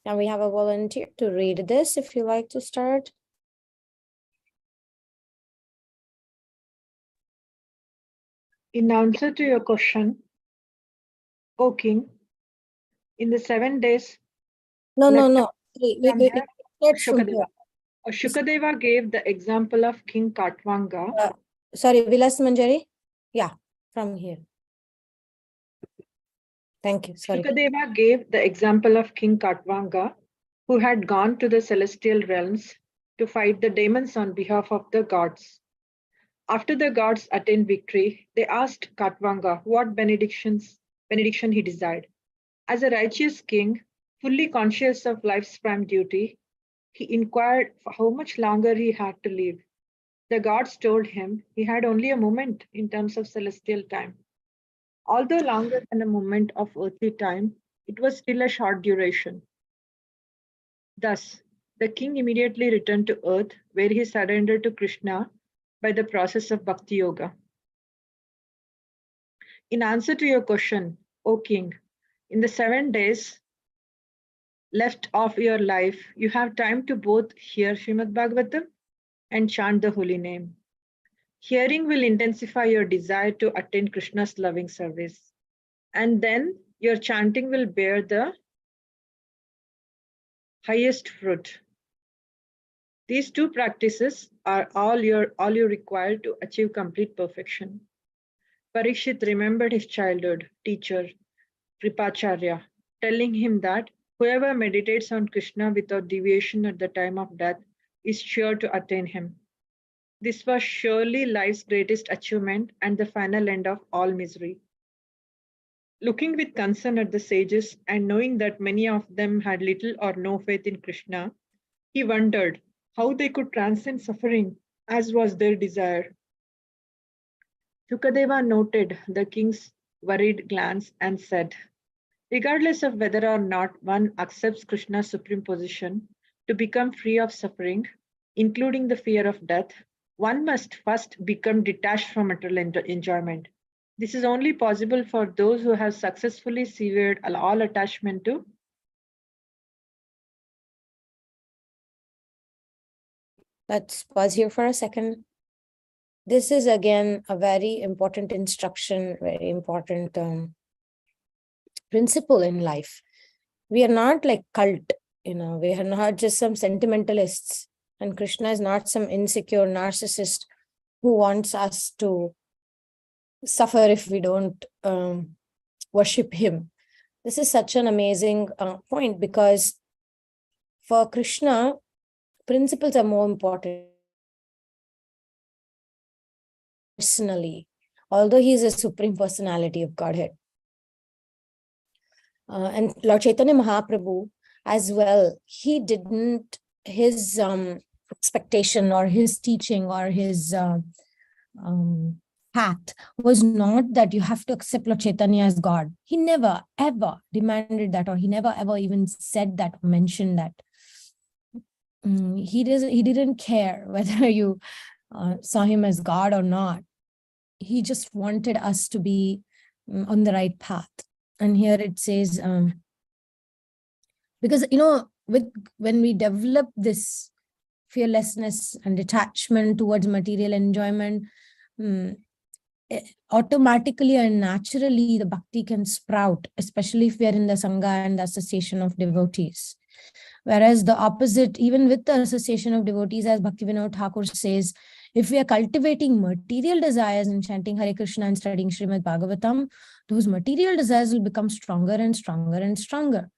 Can we have a volunteer to read this if you like to start? In answer to your question, O king, in the 7 days No. from here, Let's from here. Shukadeva gave the example of King Katwanga. Sorry, Vilas Manjari? Yeah, from here. Thank you. Sorry. Shukadeva gave the example of King Katwanga, who had gone to the celestial realms to fight the demons on behalf of the gods. After the gods attained victory, they asked Katwanga what benediction he desired. As a righteous king, fully conscious of life's prime duty, he inquired for how much longer he had to live. The gods told him he had only a moment in terms of celestial time. Although longer than a moment of earthly time, it was still a short duration. Thus, the king immediately returned to earth, where he surrendered to Krishna by the process of Bhakti Yoga. In answer to your question, O king, in the 7 days left of your life, you have time to both hear Srimad Bhagavatam and chant the holy name. Hearing will intensify your desire to attain Krishna's loving service. And then your chanting will bear the highest fruit. These two practices are all you require to achieve complete perfection. Parikshit remembered his childhood teacher, Kripacharya, telling him that whoever meditates on Krishna without deviation at the time of death is sure to attain him. This was surely life's greatest achievement and the final end of all misery. Looking with concern at the sages and knowing that many of them had little or no faith in Krishna, he wondered how they could transcend suffering as was their desire. Shukadeva noted the king's worried glance and said, regardless of whether or not one accepts Krishna's supreme position, to become free of suffering, including the fear of death, one must first become detached from material enjoyment. This is only possible for those who have successfully severed all attachment to. Let's pause here for a second. This is again a very important instruction, very important principle in life. We are not like cult, we are not just some sentimentalists. And Krishna is not some insecure narcissist who wants us to suffer if we don't worship him. This is such an amazing point, because for Krishna, principles are more important. Personally, although he is a supreme personality of Godhead. And Lord Chaitanya Mahaprabhu as well, his expectation or his teaching or his path was not that you have to accept Lord Chaitanya as God. He never ever demanded that, or he never ever even said that, mentioned that. He didn't care whether you saw him as God or not. He just wanted us to be on the right path. And here it says, because, when we develop this fearlessness and detachment towards material enjoyment, automatically and naturally the bhakti can sprout, especially if we are in the sangha and the association of devotees. Whereas the opposite, even with the association of devotees, as Bhaktivinoda Thakur says, if we are cultivating material desires and chanting Hare Krishna and studying Srimad Bhagavatam, those material desires will become stronger and stronger and stronger.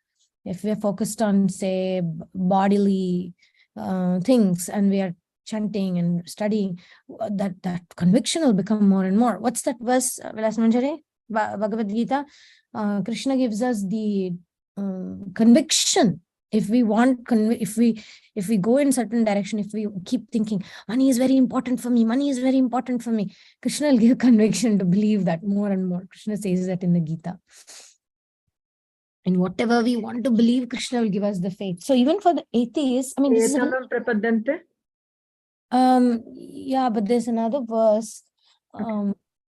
If we are focused on, say, bodily things, and we are chanting and studying, that conviction will become more and more. What's that verse, Vilas Manjari? Bhagavad Gita. Krishna gives us the conviction. If we want, if we go in certain direction, if we keep thinking money is very important for me, money is very important for me, Krishna will give conviction to believe that more and more. Krishna says that in the Gita. And whatever we want to believe, Krishna will give us the faith. So even for the atheists, I mean, this is yeah, but there's another verse.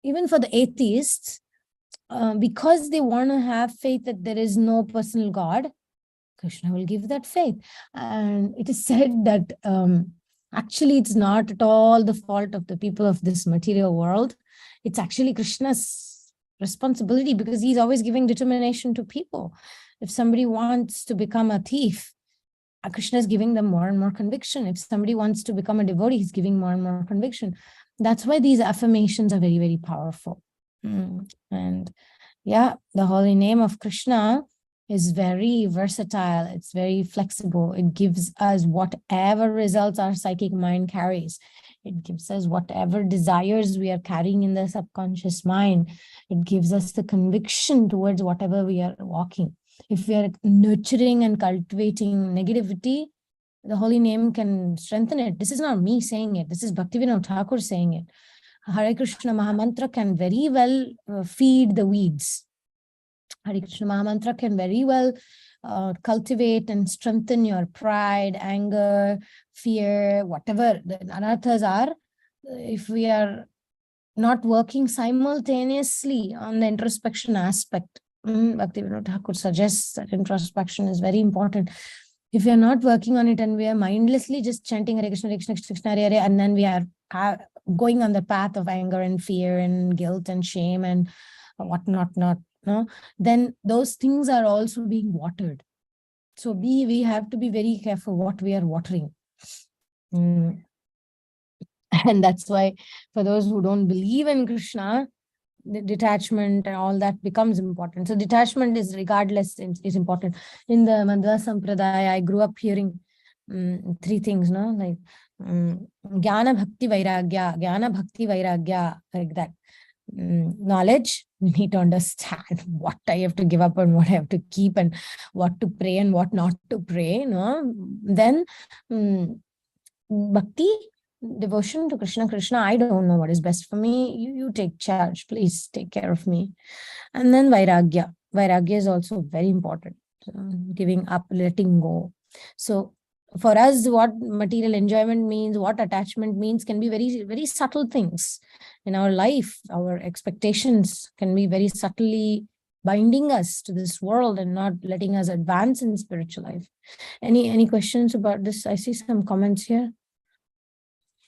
Even for the atheists, because they want to have faith that there is no personal God, Krishna will give that faith. And it is said that actually it's not at all the fault of the people of this material world. It's actually Krishna's responsibility, because he's always giving determination to people. If somebody wants to become a thief, Krishna is giving them more and more conviction. If somebody wants to become a devotee, he's giving more and more conviction. That's why these affirmations are very, very powerful. And yeah, the holy name of Krishna is very versatile. It's very flexible. It gives us whatever results our psychic mind carries. It gives us whatever desires we are carrying in the subconscious mind. It gives us the conviction towards whatever we are walking. If we are nurturing and cultivating negativity, the holy name can strengthen it. This is not me saying it. This is Bhaktivinoda Thakur saying it. Hare Krishna Mahamantra can very well feed the weeds. Hare Krishna Mahamantra can very well cultivate and strengthen your pride, anger, fear, whatever the anarthas are. If we are not working simultaneously on the introspection aspect, Bhaktivinoda Thakur suggests that introspection is very important. If we are not working on it and we are mindlessly just chanting Hare Krishna, Hare Krishna, Krishna Hare Hare, and then we are going on the path of anger and fear and guilt and shame and whatnot, no, then those things are also being watered. So we have to be very careful what we are watering. And that's why for those who don't believe in Krishna, the detachment and all that becomes important. So detachment is regardless is important. In the Madhva Sampradaya, I grew up hearing three things, no, like Jnana Bhakti Vairagya, like that. Knowledge, we need to understand what I have to give up and what I have to keep, and what to pray and what not to pray. No, then bhakti, devotion to Krishna. Krishna, I don't know what is best for me. You take charge. Please take care of me. And then vairagya. Vairagya is also very important. Giving up, letting go. So for us, what material enjoyment means, what attachment means, can be very, very subtle things in our life. Our expectations can be very subtly binding us to this world and not letting us advance in spiritual life. Any questions about this? I see some comments here.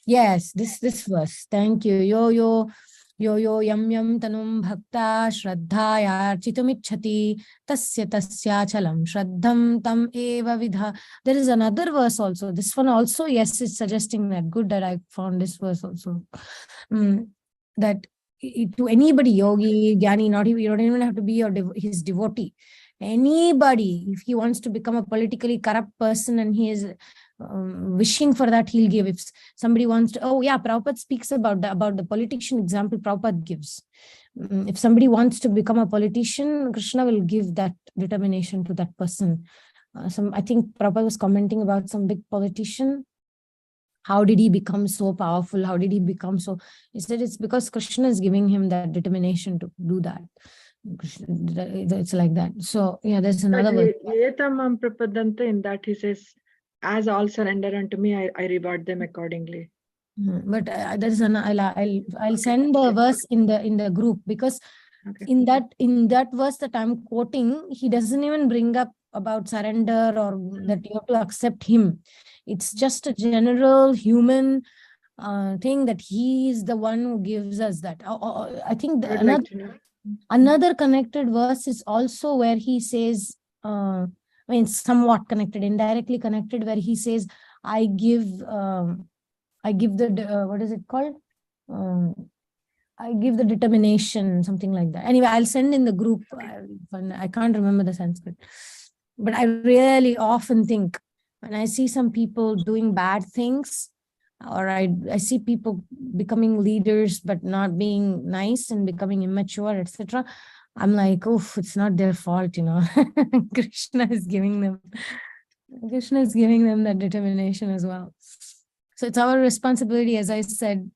Yes, this verse. Thank you. Yo yam tanum bhakta shraddhaya chitamicchati tasya chalam shraddham tam eva vidha. There is another verse also. This one also, yes, is suggesting that. Good that I found this verse also. That to anybody, yogi, jnani, not even, you don't even have to be his devotee. Anybody, if he wants to become a politically corrupt person and he is wishing for that, he'll give. If somebody wants to, Prabhupada speaks about the politician example Prabhupada gives. If somebody wants to become a politician, Krishna will give that determination to that person. I think Prabhupada was commenting about some big politician. How did he become so powerful? How did he become so? He said it's because Krishna is giving him that determination to do that. It's like that. So yeah, there's another word. In that he says, as all surrender unto me, I reward them accordingly. But there's I'll send the verse in the group, because in that verse that I'm quoting, he doesn't even bring up about surrender or that you have to accept him. It's just a general human thing that he is the one who gives us that. I think another connected verse is also where he says, somewhat connected, indirectly connected, where he says, I give the, what is it called? I give the determination, something like that. Anyway, I'll send in the group. I can't remember the Sanskrit. But I really often think when I see some people doing bad things, or I see people becoming leaders but not being nice and becoming immature, etc., I'm like, it's not their fault, Krishna is giving them that determination as well. So it's our responsibility, as I said,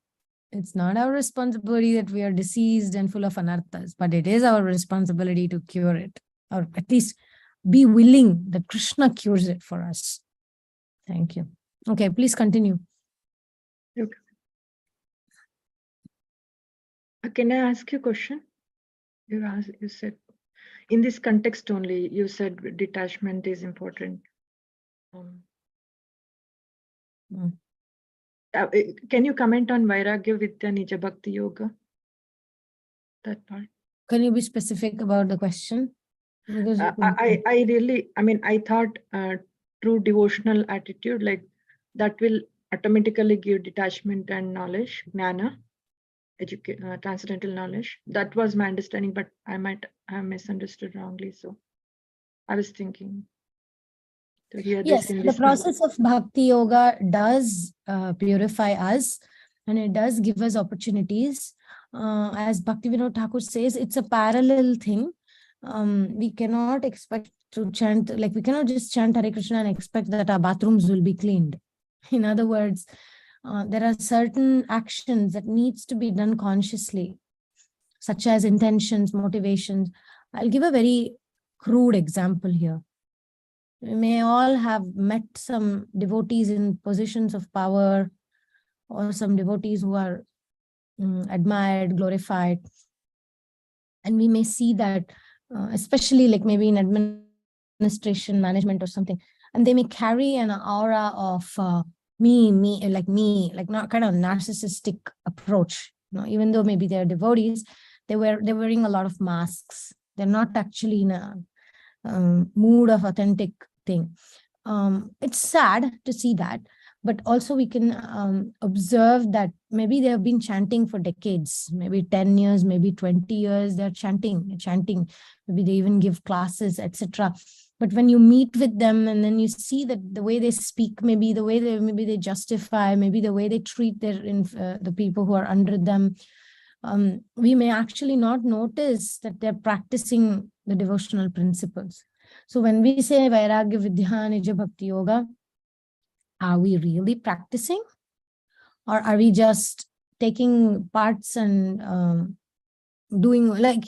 it's not our responsibility that we are diseased and full of anarthas, but it is our responsibility to cure it, or at least be willing that Krishna cures it for us. Thank you. Okay, please continue. Okay. Can I ask you a question? You said, in this context only, you said detachment is important. Mm. Can you comment on Vairagya Vidya Nija Bhakti Yoga? That part. Can you be specific about the question? Because I really, I mean, I thought true devotional attitude, like that will automatically give detachment and knowledge, jnana, transcendental knowledge. That was my understanding, but I might have misunderstood wrongly. So I was thinking to hear yes, this in the this. process of bhakti yoga does purify us, and it does give us opportunities. As Bhaktivinoda Thakur says, it's a parallel thing. We cannot expect to chant, like we cannot just chant Hare Krishna and expect that our bathrooms will be cleaned. In other words, there are certain actions that needs to be done consciously, such as intentions, motivations. I'll give a very crude example here. We may all have met some devotees in positions of power, or some devotees who are admired, glorified. And we may see that, especially like maybe in administration, management or something, and they may carry an aura of me, like not kind of narcissistic approach. Even though maybe they're devotees, they're wearing a lot of masks. They're not actually in a mood of authentic thing. It's sad to see that, but also we can observe that maybe they have been chanting for decades, maybe 10 years, maybe 20 years, they're chanting, maybe they even give classes, etc. But when you meet with them and then you see that the way they speak, maybe the way they justify, maybe the way they treat the people who are under them, we may actually not notice that they're practicing the devotional principles. So when we say Vairagya Vidya Nija Bhakti Yoga, are we really practicing? Or are we just taking parts and doing, like,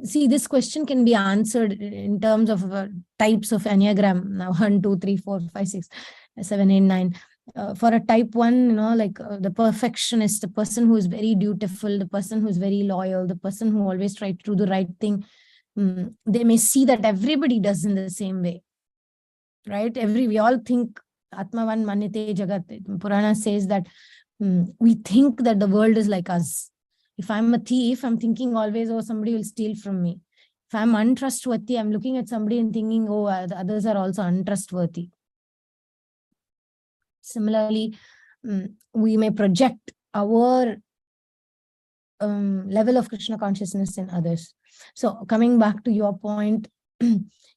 see, this question can be answered in terms of types of Enneagram. Now, 1, 2, 3, 4, 5, 6, 7, 8, 9. For a type 1, the perfectionist, the person who is very dutiful, the person who is very loyal, the person who always tries to do the right thing, they may see that everybody does in the same way, right? We all think Atmavan Manite Jagat. Purana says that we think that the world is like us. If I'm a thief, I'm thinking always, oh, somebody will steal from me. If I'm untrustworthy, I'm looking at somebody and thinking, oh, the others are also untrustworthy. Similarly, we may project our level of Krishna consciousness in others. So coming back to your point,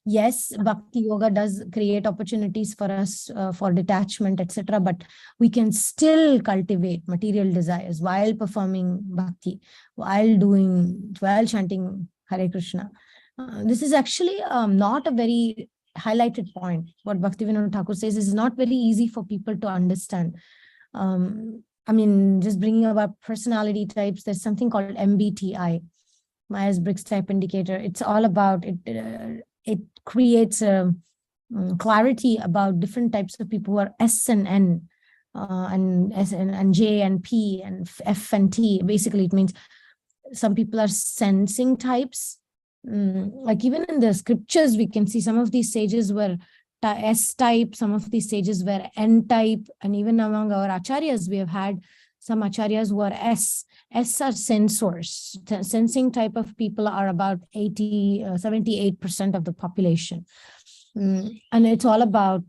yes, Bhakti Yoga does create opportunities for us for detachment, etc. But we can still cultivate material desires while performing Bhakti, while chanting Hare Krishna. This is actually not a very highlighted point. What Bhaktivinoda Thakur says is not very easy for people to understand. I mean, just bringing about personality types, there's something called MBTI, Myers-Briggs Type Indicator. It's all about it. It creates a clarity about different types of people who are S and N, and S and J and P and F and T. Basically, it means some people are sensing types. Like even in the scriptures, we can see some of these sages were S type, some of these sages were N type, and even among our acharyas, we have had some acharyas who are S. S are sensors. Sensing type of people are about 78% of the population. And it's all about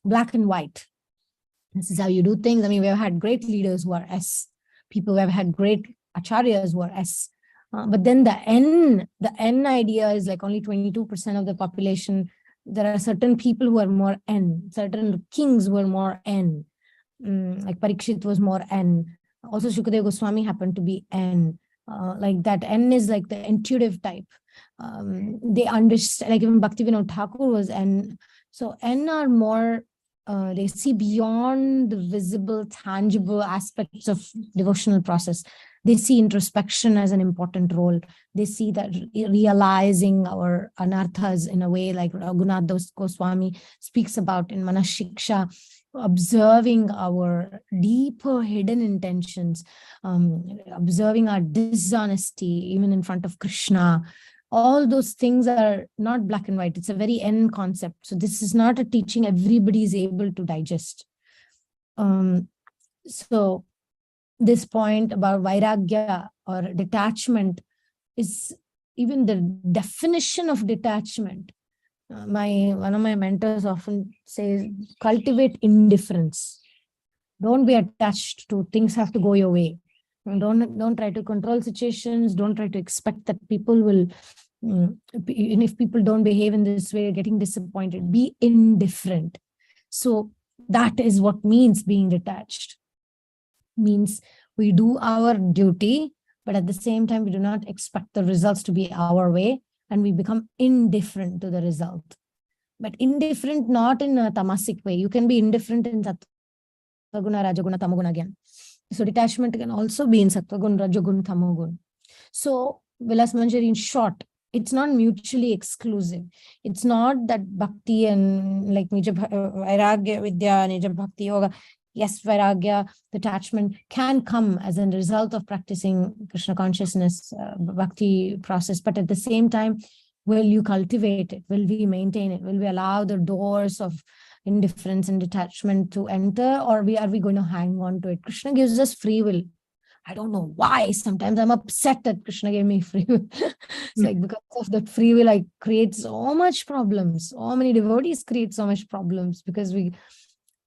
black and white. This is how you do things. I mean, we've had great leaders who are S. People who have had great acharyas who are S. But then the N idea is like only 22% of the population. There are certain people who are more N, certain kings who are more N. Like Parikshit was more N. Also, Shukadeva Goswami happened to be N. Like that N is like the intuitive type. They understand, like even Bhaktivinoda Thakur was N. So N are more, they see beyond the visible, tangible aspects of devotional process. They see introspection as an important role. They see that realizing our anarthas in a way like Raghunath Goswami speaks about in Manashiksha, observing our deeper hidden intentions, observing our dishonesty even in front of Krishna, All those things are not black and white. It's a very end concept. So this is not a teaching everybody is able to digest. So this point about vairagya or detachment is even the definition of detachment. One of my mentors often says, cultivate indifference. Don't be attached to things have to go your way. Don't try to control situations. Don't try to expect that people will, and if people don't behave in this way, getting disappointed. Be indifferent. So that is what means being detached. Means we do our duty, but at the same time, we do not expect the results to be our way, and we become indifferent to the result. But indifferent not in a tamasic way. You can be indifferent in sattva-guna, rajaguna, tamoguna again. So detachment can also be in sattva-gun, rajagun, tamogun. So Vilas Manjari, in short, it's not mutually exclusive. It's not that bhakti and like vairagya vidya, nija bhakti yoga. Yes, vairagya, detachment can come as a result of practicing Krishna consciousness, bhakti process. But at the same time, will you cultivate it? Will we maintain it? Will we allow the doors of indifference and detachment to enter, or are we going to hang on to it? Krishna gives us free will. I don't know why. Sometimes I'm upset that Krishna gave me free will. It's like because of that free will, I create so much problems. So many devotees create so much problems because we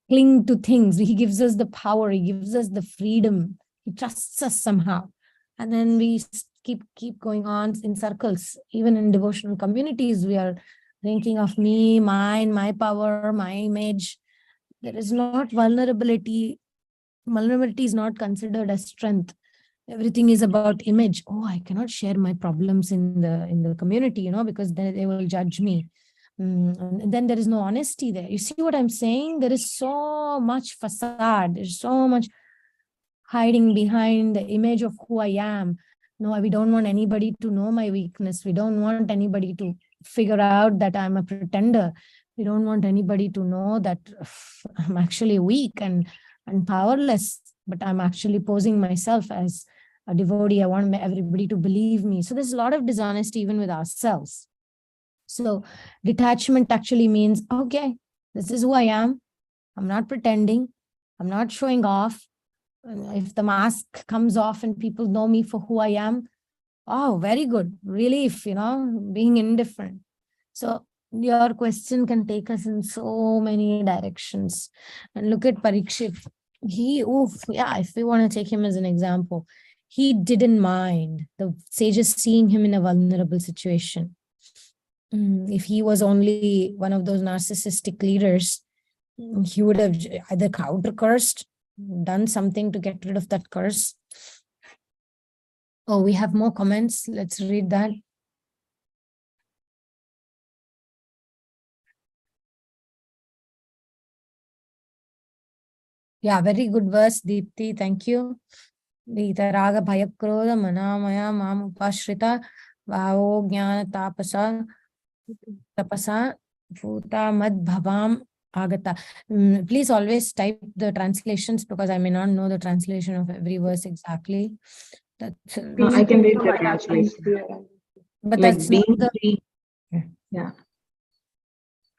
cling to things. He gives us the power. He gives us the freedom. He trusts us somehow. And then we keep going on in circles. Even in devotional communities, we are thinking of me, mine, my power, my image. There is not vulnerability. Vulnerability is not considered as strength. Everything is about image. Oh, I cannot share my problems in the community, because they will judge me. And then there is no honesty there. You see what I'm saying? There is so much facade. There's so much hiding behind the image of who I am. No, we don't want anybody to know my weakness. We don't want anybody to figure out that I'm a pretender. We don't want anybody to know that I'm actually weak and powerless, but I'm actually posing myself as a devotee. I want everybody to believe me. So there's a lot of dishonesty even with ourselves. So detachment actually means, okay, this is who I am. I'm not pretending. I'm not showing off. If the mask comes off and people know me for who I am, oh, very good. Relief, being indifferent. So your question can take us in so many directions. And look at Parikshit. If we want to take him as an example, he didn't mind the sages seeing him in a vulnerable situation. If he was only one of those narcissistic leaders, he would have either counter-cursed, done something to get rid of that curse. Oh, we have more comments. Let's read that. Yeah, very good verse, Deepti. Thank you. Vitaraga bhayakroda manamaya mam upashrita vao jnana tapasa bhuta mad bhavam agata. Please always type the translations because I may not know the translation of every verse exactly. I can read the translation. But like that's being not free. Yeah.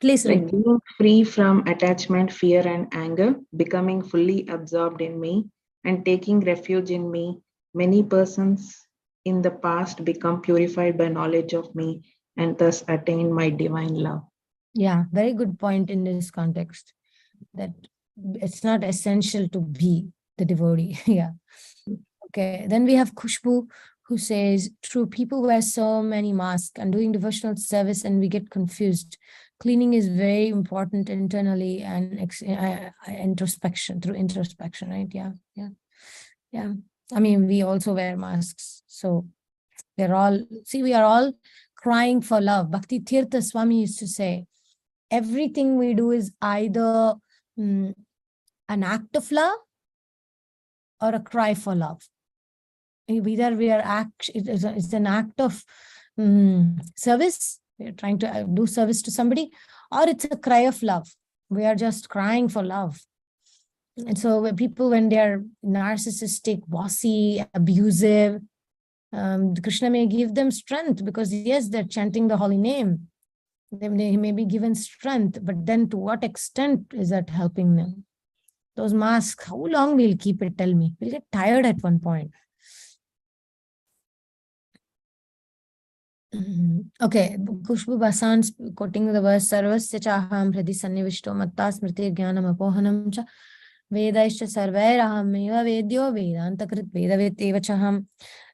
Please like read. being free from attachment, fear, and anger, becoming fully absorbed in me, and taking refuge in me. Many persons in the past become purified by knowledge of me and thus attain my divine love. Yeah, very good point in this context, that it's not essential to be the devotee. Yeah. Okay. Then we have Khushbu, who says, true, people wear so many masks and doing devotional service and we get confused. Cleaning is very important internally and introspection, through introspection, right? Yeah. I mean, we also wear masks. So we are all crying for love. Bhakti Tirtha Swami used to say, everything we do is either an act of love or a cry for love. Either it's an act of service, we're trying to do service to somebody, or it's a cry of love. We are just crying for love. And so when they're narcissistic, bossy, abusive, Krishna may give them strength because yes, they're chanting the holy name. They may be given strength, but then to what extent is that helping them? Those masks, how long we'll keep it? Tell me. We'll get tired at one point. Okay, Kushbu Basan's quoting the verse Sarvasya chaham hridi sannivishto matta smriti jnanam apohanam cha vedaischa sarvairaham eva vedyo vedantakrit vedaveteva chaham.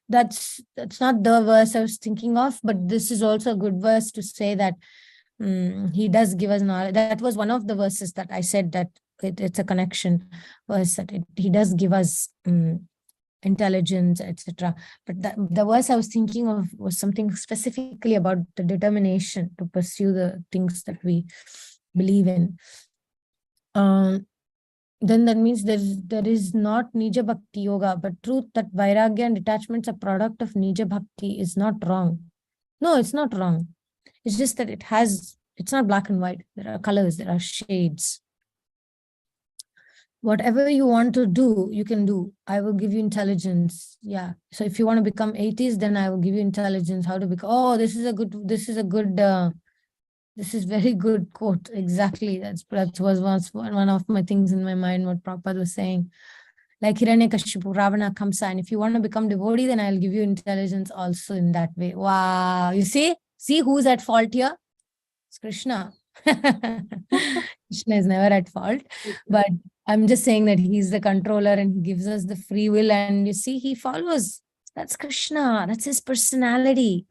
That's not the verse I was thinking of, but this is also a good verse to say that he does give us knowledge. That was one of the verses that I said that it's a connection verse, that he does give us intelligence, etc. But the verse I was thinking of was something specifically about the determination to pursue the things that we believe in. Then that means there is not Nija Bhakti Yoga, but truth that Vairagya and detachments are product of Nija Bhakti is not wrong. No, it's not wrong. It's just that it's not black and white. There are colors, there are shades. Whatever you want to do, you can do. I will give you intelligence. Yeah. So if you want to become atheist, then I will give you intelligence. How to become, this is very good quote. Exactly. That was one of my things in my mind, what Prabhupada was saying. Like Hiranyakashipu, Ravana, Kamsa. And if you want to become devotee, then I'll give you intelligence also in that way. Wow. You see who's at fault here? It's Krishna. Krishna is never at fault, but I'm just saying that he's the controller and he gives us the free will, and you see, he follows. That's Krishna. That's his personality.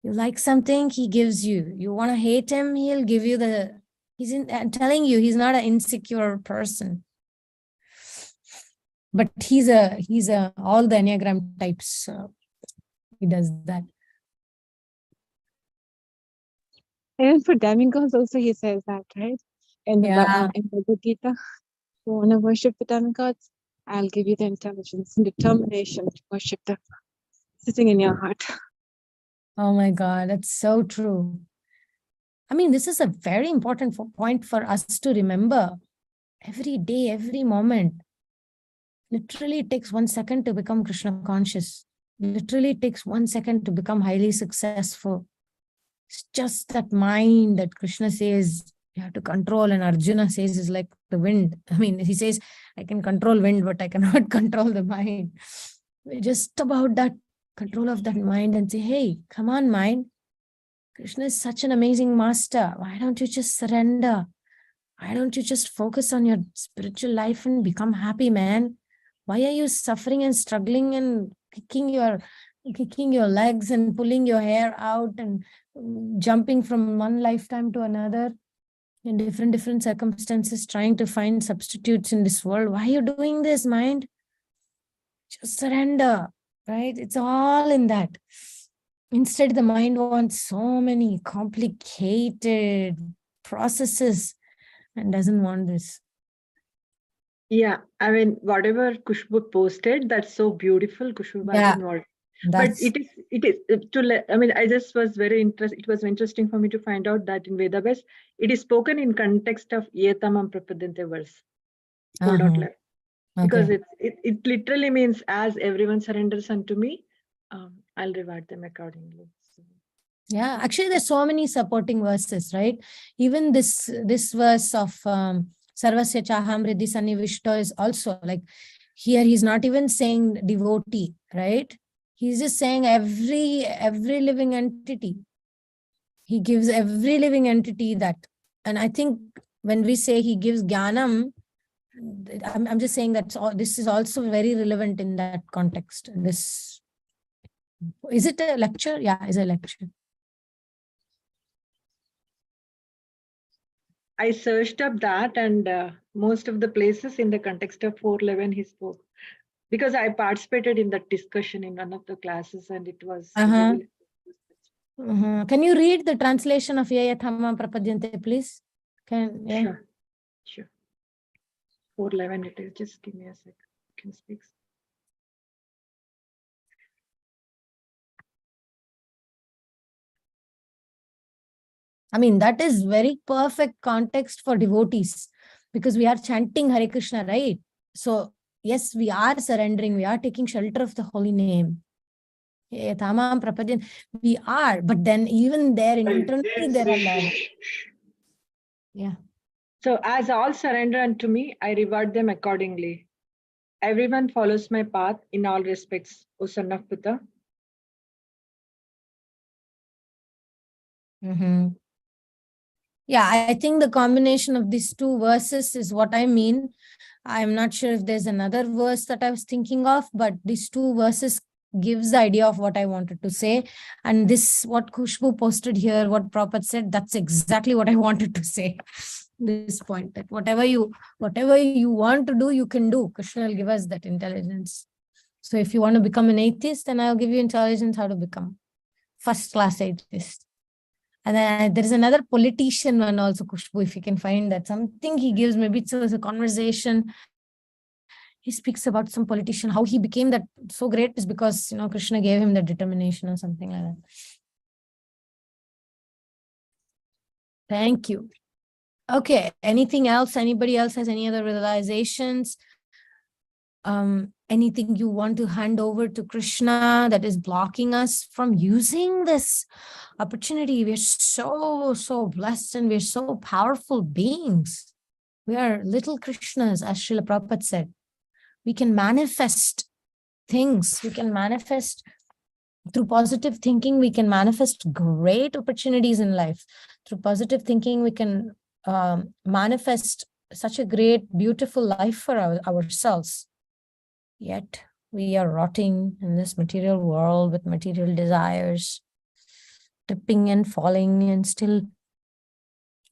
You like something, he gives you. You want to hate him, he'll give you I'm telling you, he's not an insecure person. But he's all the Enneagram types. He does that. And for demigods also he says that, right? In the Bhagavad Gita, you want to worship the demigods, I'll give you the intelligence and determination to worship them, sitting in your heart. Oh my God, that's so true. I mean, this is a very important point for us to remember. Every day, every moment. Literally, it takes 1 second to become Krishna conscious. Literally, it takes 1 second to become highly successful. It's just that mind that Krishna says you have to control, and Arjuna says is like the wind. I mean, he says, I can control wind, but I cannot control the mind. We're just about that control of that mind and say, hey, come on, mind. Krishna is such an amazing master. Why don't you just surrender? Why don't you just focus on your spiritual life and become happy, man? Why are you suffering and struggling and kicking your legs and pulling your hair out and jumping from one lifetime to another in different circumstances, trying to find substitutes in this world? Why are you doing this, mind? Just surrender, right? It's all in that. Instead, the mind wants so many complicated processes and doesn't want this. Yeah, I mean, whatever Kushbu posted, that's so beautiful. Kushbu involved. But it is I mean, I just was very interested. It was interesting for me to find out that in Vedas, it is spoken in context of Yetamam Prapadante verse 4.11. Because it literally means, as everyone surrenders unto me, I'll reward them accordingly. So. Yeah, actually, there's so many supporting verses, right? Even this verse of Sarvasya Chaham Riddhi Sannivishto is also like, here he's not even saying devotee, right? He's just saying every living entity. He gives every living entity that. And I think when we say he gives Jnanam, I'm just saying that this is also very relevant in that context. Is it a lecture? Yeah, it's a lecture. I searched up that, and most of the places in the context of 4.11 he spoke. Because I participated in that discussion in one of the classes, and it was... Can you read the translation of Yayathama Prapadyante, please? Sure. 4.11 it is. Just give me a second. I can speak. I mean, that is very perfect context for devotees, because we are chanting Hare Krishna, right? So, yes, we are surrendering. We are taking shelter of the holy name. Tamam prapadyan. We are, but then even there internally there are levels. Yeah. So as all surrender unto me, I reward them accordingly. Everyone follows my path in all respects, O son of Pitta. Yeah, I think the combination of these two verses is what I mean. I'm not sure if there's another verse that I was thinking of, but these two verses gives the idea of what I wanted to say. And this, what Khushbu posted here, what Prabhupada said, that's exactly what I wanted to say. This point, that whatever you want to do, you can do. Krishna will give us that intelligence. So if you want to become an atheist, then I'll give you intelligence how to become first-class atheist. And then there is another politician one also, Khushbu, if you can find that. Something he gives, maybe it's a conversation. He speaks about some politician, how he became that so great is because, Krishna gave him the determination or something like that. Thank you. Okay, anything else? Anybody else has any other realizations? Anything you want to hand over to Krishna that is blocking us from using this opportunity? We're so blessed and we're so powerful beings. We are little Krishnas, as Srila Prabhupada said. We can manifest things. We can manifest through positive thinking. We can manifest great opportunities in life. Through positive thinking, we can manifest such a great, beautiful life for ourselves. Yet we are rotting in this material world with material desires, tipping and falling and still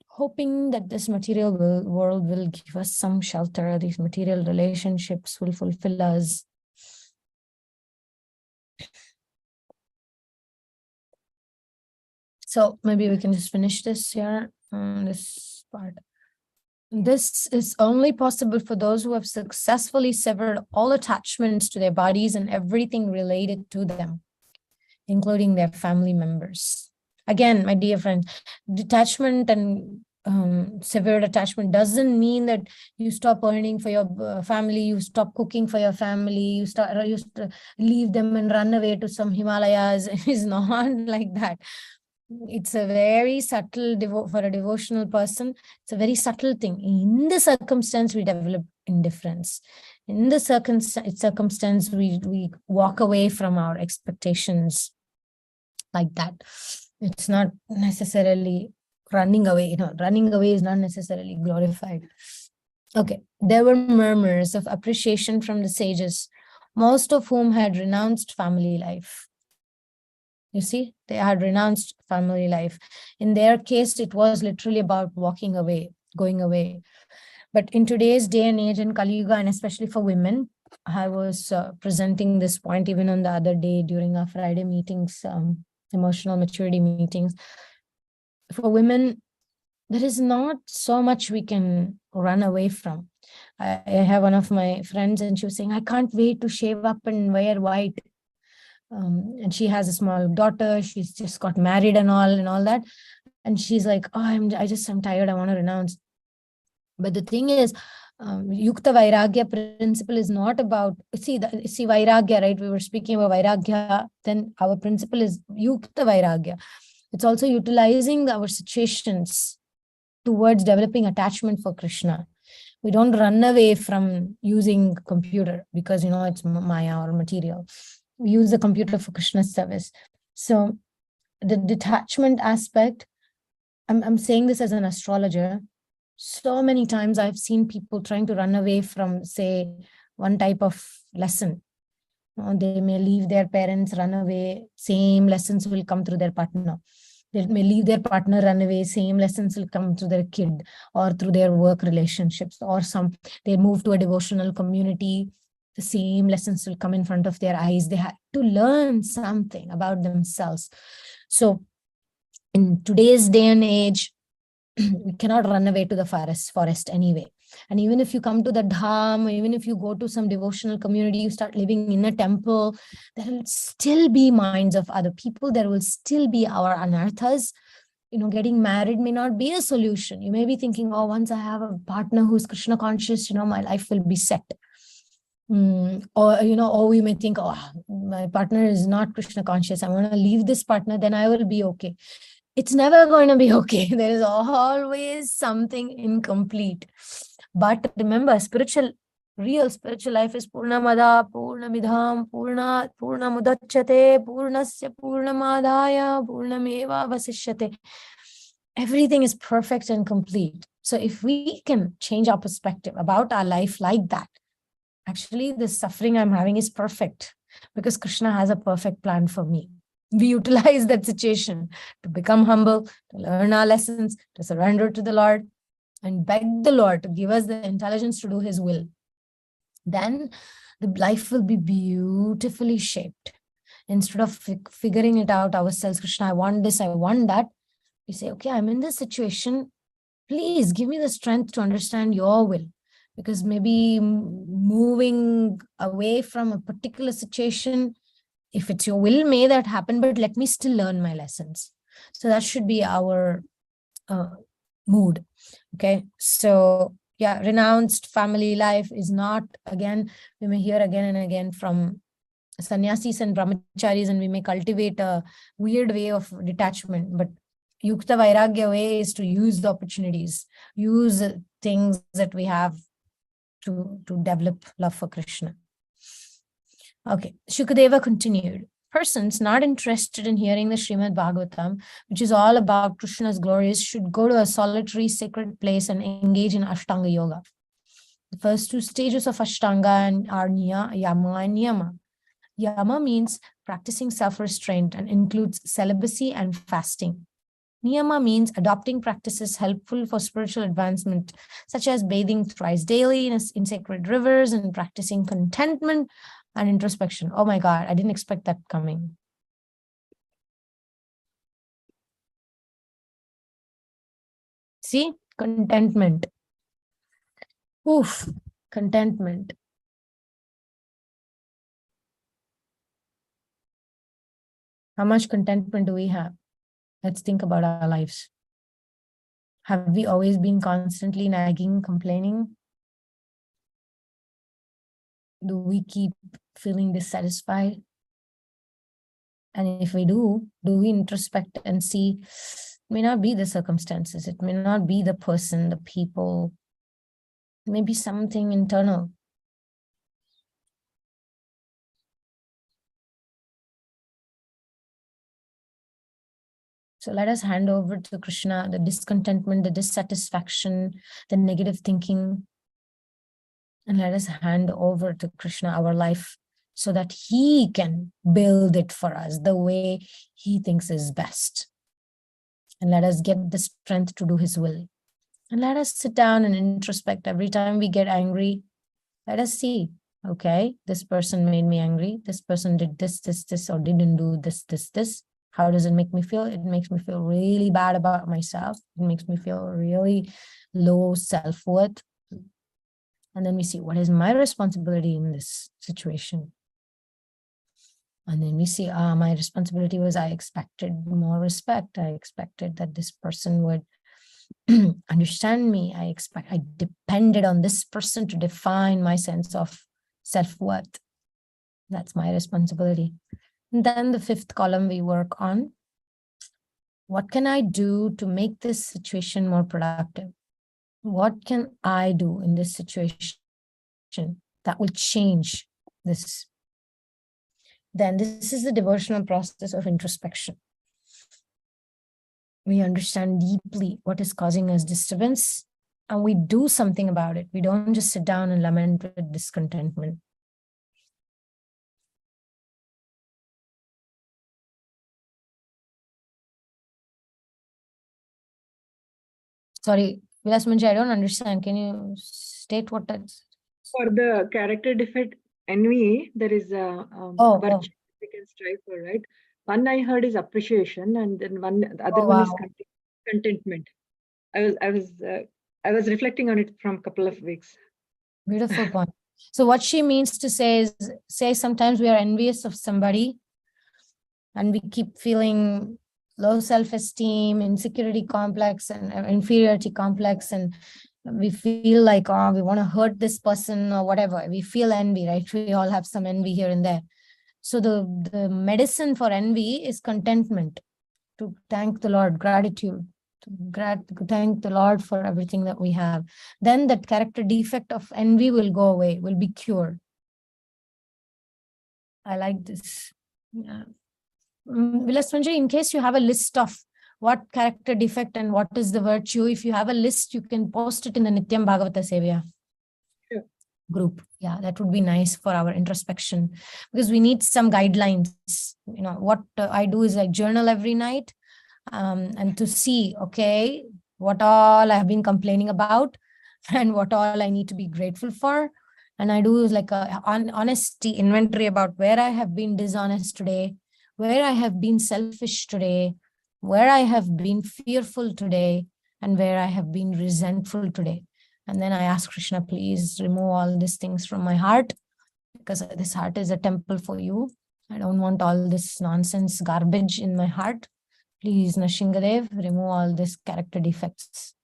hoping that this material world will give us some shelter. These material relationships will fulfill us. So maybe we can just finish this here, this part. This is only possible for those who have successfully severed all attachments to their bodies and everything related to them, including their family members. Again, my dear friend, detachment and severed attachment doesn't mean that you stop earning for your family, you stop cooking for your family, you leave them and run away to some Himalayas. It's not like that. It's a very subtle, for a devotional person, it's a very subtle thing. In the circumstance, we develop indifference. In the circumstance, we walk away from our expectations like that. It's not necessarily running away. Running away is not necessarily glorified. Okay, there were murmurs of appreciation from the sages, most of whom had renounced family life. You see, they had renounced family life. In their case, it was literally about walking away, going away. But in today's day and age in Kali Yuga, and especially for women, I was presenting this point even on the other day during our Friday meetings, emotional maturity meetings. For women, there is not so much we can run away from. I have one of my friends and she was saying, I can't wait to shave up and wear white. And she has a small daughter. She's just got married and all that. And she's like, oh, I'm tired. I want to renounce. But the thing is, Yukta Vairagya principle is not about, see Vairagya, right? We were speaking about Vairagya. Then our principle is Yukta Vairagya. It's also utilizing our situations towards developing attachment for Krishna. We don't run away from using computer because, it's Maya or material. We use the computer for Krishna's service. So the detachment aspect, I'm saying this as an astrologer. So many times I've seen people trying to run away from, say, one type of lesson. They may leave their parents, run away, same lessons will come through their partner. They may leave their partner, run away, same lessons will come through their kid or through their work relationships, or they move to a devotional community, the same lessons will come in front of their eyes. They have to learn something about themselves. So in today's day and age, we cannot run away to the forest anyway. And even if you come to the dham, even if you go to some devotional community, you start living in a temple, there will still be minds of other people. There will still be our anarthas. Getting married may not be a solution. You may be thinking, oh, once I have a partner who's Krishna conscious, my life will be set. Or, or we may think, oh, my partner is not Krishna conscious. I want to leave this partner, then I will be okay. It's never going to be okay. There is always something incomplete. But remember, real spiritual life is Purnamada, Purnamidham, Purnamudachyate, Purnasya Purnamadaya, Purnameva Vasishyate. Everything is perfect and complete. So if we can change our perspective about our life like that, actually, the suffering I'm having is perfect because Krishna has a perfect plan for me. We utilize that situation to become humble, to learn our lessons, to surrender to the Lord, and beg the Lord to give us the intelligence to do his will. Then the life will be beautifully shaped. Instead of figuring it out ourselves, Krishna, I want this, I want that, we say, okay, I'm in this situation. Please give me the strength to understand your will. Because maybe moving away from a particular situation, if it's your will, may that happen, but let me still learn my lessons. So that should be our mood. Okay, so yeah, renounced family life is not, again, we may hear again and again from sannyasis and brahmacharis, and we may cultivate a weird way of detachment, but Yukta Vairagya way is to use the opportunities, use things that we have to develop love for Krishna. Okay, Shukadeva continued. Persons not interested in hearing the Srimad Bhagavatam, which is all about Krishna's glories, should go to a solitary sacred place and engage in Ashtanga Yoga. The first two stages of Ashtanga are Yama and Niyama. Yama means practicing self-restraint and includes celibacy and fasting. Niyama means adopting practices helpful for spiritual advancement, such as bathing thrice daily in sacred rivers and practicing contentment and introspection. Oh my God, I didn't expect that coming. See, contentment. Oof, contentment. How much contentment do we have? Let's think about our lives. Have we always been constantly nagging, complaining? Do we keep feeling dissatisfied? And if we do we introspect and see, it may not be the circumstances, it may not be the person, the people, it may be something internal. So let us hand over to Krishna the discontentment, the dissatisfaction, the negative thinking, and let us hand over to Krishna our life so that he can build it for us the way he thinks is best. And let us get the strength to do his will. And let us sit down and introspect. Every time we get angry, let us see, okay, this person made me angry. This person did this, or didn't do this. How does it make me feel? It makes me feel really bad about myself. It makes me feel really low self-worth. And then we see, what is my responsibility in this situation? And then we see, my responsibility was I expected more respect. I expected that this person would understand me. I depended on this person to define my sense of self-worth. That's my responsibility. And then the fifth column we work on. What can I do to make this situation more productive? What can I do in this situation that will change this? Then this is the devotional process of introspection. We understand deeply what is causing us disturbance, and we do something about it. We don't just sit down and lament with discontentment. Sorry, Vilas Manji, I don't understand. Can you state what that's? For the character defect envy, there is a virtue we can strive for, right? One I heard is appreciation, and then the other one is contentment. I was reflecting on it from a couple of weeks. Beautiful point. So what she means to say is, say sometimes we are envious of somebody and we keep feeling low self-esteem, insecurity complex and inferiority complex, and we feel like, oh, we want to hurt this person or whatever. We feel envy, right? We all have some envy here and there. So the medicine for envy is contentment, to thank the Lord, gratitude, to thank the Lord for everything that we have. Then that character defect of envy will go away, will be cured. I like this. Yeah. Vilas Manjari, in case you have a list of what character defect and what is the virtue, if you have a list, you can post it in the Nityam Bhagavata Sevya group. Yeah, that would be nice for our introspection, because we need some guidelines. What I do is I journal every night, and to see, okay, what all I have been complaining about and what all I need to be grateful for. And I do like a honesty inventory about where I have been dishonest today, where I have been selfish today, where I have been fearful today, and where I have been resentful today. And then I ask Krishna, please remove all these things from my heart, because this heart is a temple for you. I don't want all this nonsense garbage in my heart. Please, Nashingadev, remove all these character defects.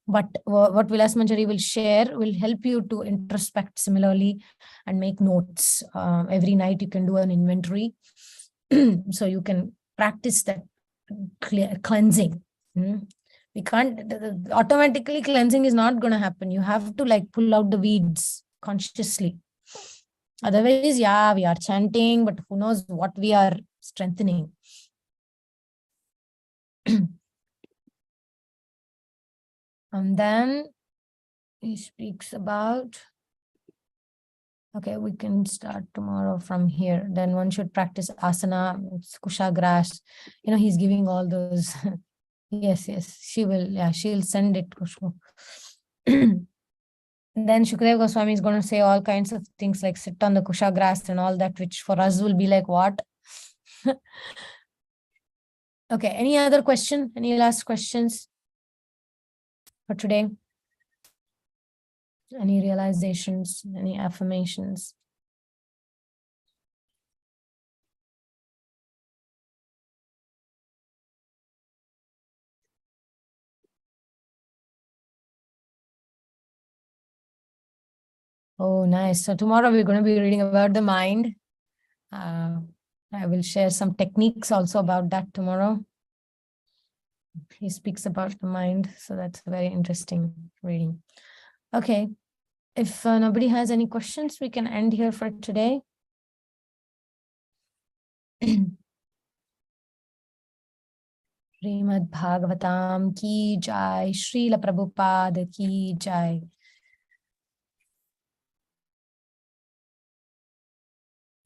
But what Vilas Manjari will share will help you to introspect similarly and make notes. Every night you can do an inventory. So you can practice that cleansing. We can't, automatically cleansing is not going to happen. You have to like pull out the weeds consciously. Otherwise, yeah, we are chanting, but who knows what we are strengthening. And then he speaks about, okay, we can start tomorrow from here. Then one should practice asana, kushagras. He's giving all those. Yes, she will. Yeah, she'll send it. Then Shukdev Goswami is going to say all kinds of things like sit on the kushagras and all that, which for us will be like, what? Okay, any other question? Any last questions for today? Any realizations, any affirmations? Oh, nice. So tomorrow we're going to be reading about the mind. I will share some techniques also about that tomorrow. He speaks about the mind, so that's a very interesting reading. Okay, if nobody has any questions, we can end here for today. Srimad Bhagavatam ki jai, Srila Prabhupada ki jai.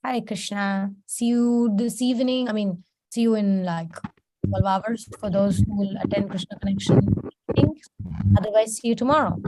Hare Krishna. See you this evening. See you in like 12 hours for those who will attend Krishna Connection meetings. Otherwise, see you tomorrow.